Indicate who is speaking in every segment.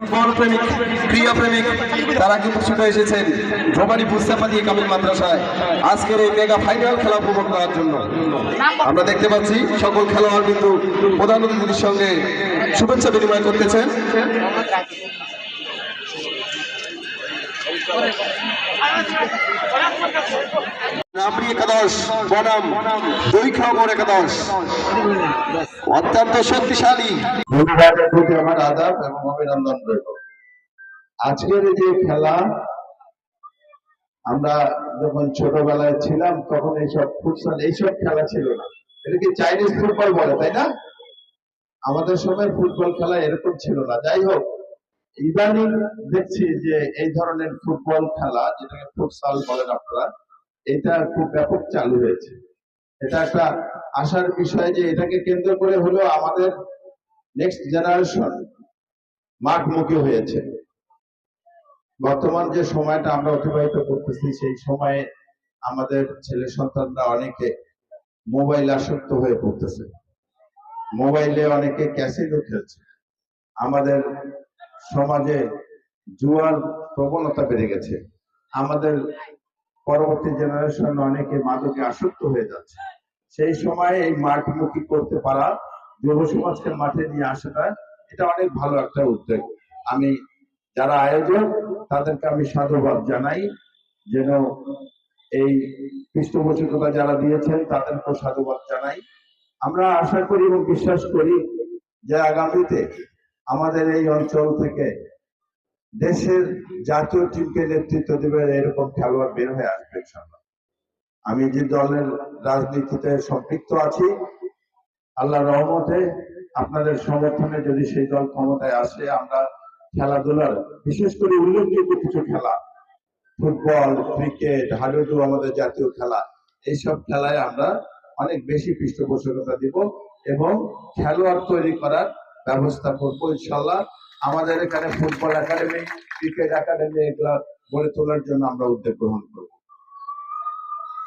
Speaker 1: Football প্রেমিক ক্রীড়া প্রেমিক তারা কিন্তু ছুটে এসেছেন ভবানী মুস্তাফাদি কামিল মাদ্রাসায় আজকের এই মেগা ফাইনাল খেলা উপভোগ করার জন্য। আমরা দেখতে পাচ্ছি সকল খেলোয়াড় কিন্তু প্রধান অতিথির সঙ্গে শুভেচ্ছা বিনিময় করতেছেন। একাদশ বনাম দুই খবর একাদশ অত্যন্ত শক্তিশালী। বন্ধুবাদের প্রতি আমার আদাব এবং অভিনন্দন রইল। আজকের এই যে খেলা, আমরা যখন ছোটবেলায় ছিলাম তখন এইসব ফুটসাল এইসব খেলা ছিল না। এটাকে চাইনিজ ফুটবল বলে, তাই না? আমাদের সময় ফুটবল খেলা এরকম ছিল না। যাই হোক, ইদানিং দেখছি যে এই ধরনের ফুটবল খেলা, যেটাকে ফুটসাল বলেন আপনারা, এটা খুব ব্যাপক চালু হয়েছে। এটা একটা আশার বিষয় যে এটাকে কেন্দ্র করে হলো আমাদের নেক্সট জেনারেশন মাঠমুখী হয়েছে। বর্তমান যে সময়টা আমরা অতিবাহিত করতেছি, সেই সময়ে আমাদের ছেলে সন্তানরা অনেকে মোবাইল আসক্ত হয়ে পড়তেছে, মোবাইলে অনেকে ক্যাসিনো খেলছে। আমাদের সমাজে জুয়ার প্রবণতা বেড়ে গেছে। আমাদের পরবর্তী জেনারেশন অনেকে মাদকে আসক্ত হয়ে যাচ্ছে। সেই সময় এই মাঠমুখী করতে পারা, যুব সমাজকে মাঠে নিয়ে আসাটা, এটা অনেক ভালো একটা উদ্যোগ। আমি যারা আয়োজক তাদেরকে আমি সাধুবাদ জানাই, যেন এই পৃষ্ঠপোষকতা যারা দিয়েছেন তাদেরকেও সাধুবাদ জানাই। আমরা আশা করি এবং বিশ্বাস করি যে আগামীতে আমাদের এই অঞ্চল থেকে দেশের জাতীয় টিমকে নেতৃত্ব দেবে এরকম খেলোয়াড় বের হয়ে আসবে ইনশাআল্লাহ। আমি যে দলের রাজনীতিতে সম্পৃক্ত আছি, আল্লাহর রহমতে আপনাদের সমর্থনে যদি সেই দল ক্ষমতায় আসে, আমরা খেলাধুলার বিশেষ করে উল্লেখযোগ্য কিছু খেলা, ফুটবল, ক্রিকেট, হাডুডু, আমাদের জাতীয় খেলা, এইসব খেলায় আমরা অনেক বেশি পৃষ্ঠপোষকতা দিব এবং খেলোয়াড় তৈরি করার ব্যবস্থা করবো ইনশাল্লাহ। আমাদের এখানে ফুটবল একাডেমি, ক্রিকেট একাডেমি, এগুলা গড়ে তোলার জন্য আমরা উদ্যোগ গ্রহণ করব।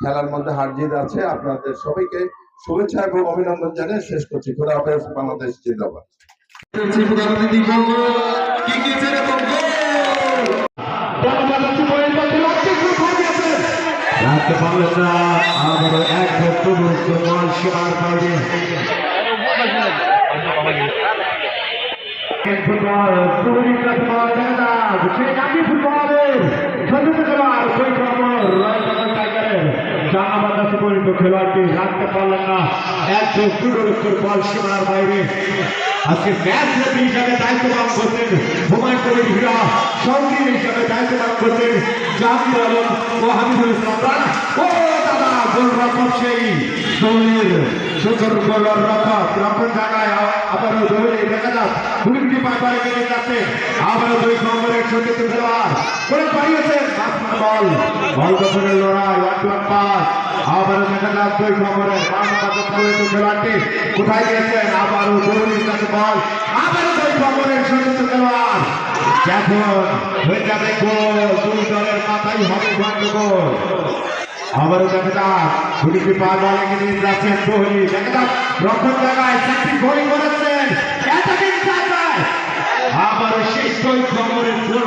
Speaker 1: খেলার মধ্যে হার জিত আছে। আপনাদের সবাইকে শুভেচ্ছা এবং অভিনন্দন জানিয়ে শেষ করছি। খোদা হাফেজ। বাংলাদেশ জিন্দাবাদ।
Speaker 2: রাখতে পারলেন না, আবারও এক ভক্তবস্ত বল সীমার বাইরে। খেলোয়াড়কে রাখতে পারলেন না, এক ভক্তবস্ত বল সীমার বাইরে। আজকে ম্যাচ রেফারি হিসাবে দায়িত্ব পালন করছেন হুমায়ুন কবির হীরা, সঙ্গী হিসাবে দায়িত্ব পালন করছেন জাহাঙ্গীর আলম ও হামিদুল ইসলাম রানা। ও দাদা, গোলরক্ষক সেই দলের সুন্দর গোলরক্ষক রক্ষণ জায়গায় আবারও দৌড়ে দেখা যাক হুমকি পাইপারে গেলে যাচ্ছে। আবারও দুই নম্বরের সতীর্থ খেলোয়াড় করে পাইয়েছেন বল, বল দখলের লড়াই, 1-1 পাস। আবারও দেখা যাক দুই নম্বরের খেলোয়াড়টি কোথায় গিয়েছেন। আবারও দৌড়ির কাছে বল, আবারও দুই নম্বরের সতীর্থ খেলোয়াড়। এখন হয়ে যাবে গোল, দুই দলের মাথায় হবে গন্ডগোল। আবারও দেখা যাক হুমকি পার বলে নিয়ে যাচ্ছেন কোহলি। দেখা যাক রক্ষণ জায়গায় চারটি গোল করেছেন। আবারও সেই দুই নম্বরের গোল